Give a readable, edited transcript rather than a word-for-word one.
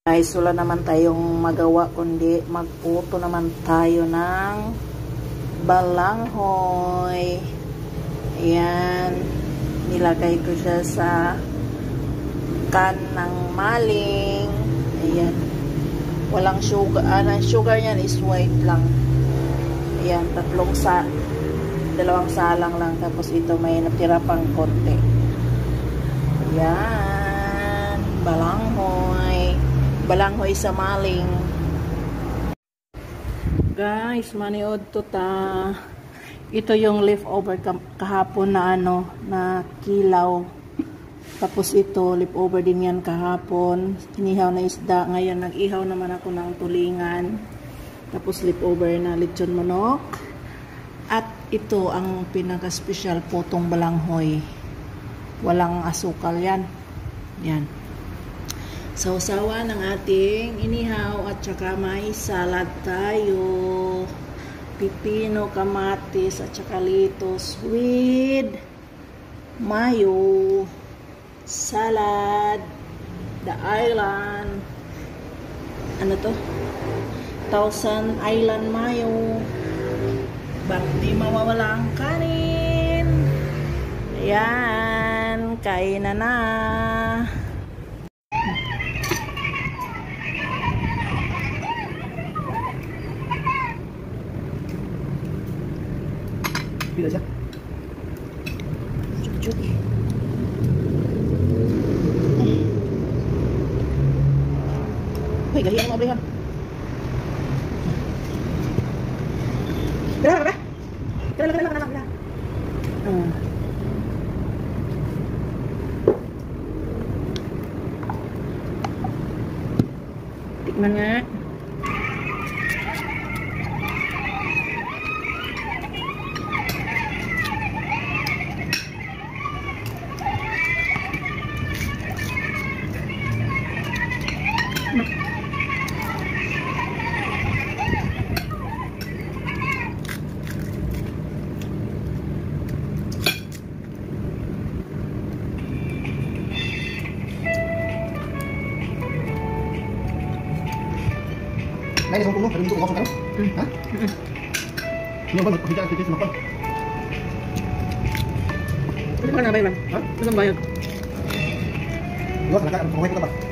Guys, wala naman tayong magawa kundi magputo naman tayo ng balanghoy. Ayan, nilagay ko siya sa can ng maling. Ayan, walang sugar. Ang sugar niyan is white lang. Ayan, dalawang salang lang. Tapos ito may natira pang konti. Ayan, balanghoy sa maling. Guys, maniod to ta. Ito yung leftover kahapon na na kilaw. Tapos ito, leftover din yan kahapon. Inihaw na isda. Ngayon, nag-ihaw naman ako ng tulingan. Tapos leftover na lechon manok. At ito ang pinaka-special putong balanghoy. Walang asukal yan. Yan. Sausawa ng ating inihaw at saka may salad tayo. Pipino, kamatis at saka lettuce with mayo. Salad. The Island. Ano to? Thousand Island mayo. Ba't di mawawala ang kanin? Ayan. Kain na. Bila siya? Cucuk. Uy, gahiyan mo, Abraham. Kailangan. Tikman nga. May isang puno, pero hindi ko makasang karon. Ha? Ano ba? Magpahigyan ang titis makon. Ano ka na ba yun? Ha? Ano ba yun? Iwas, kumay ko ka ba?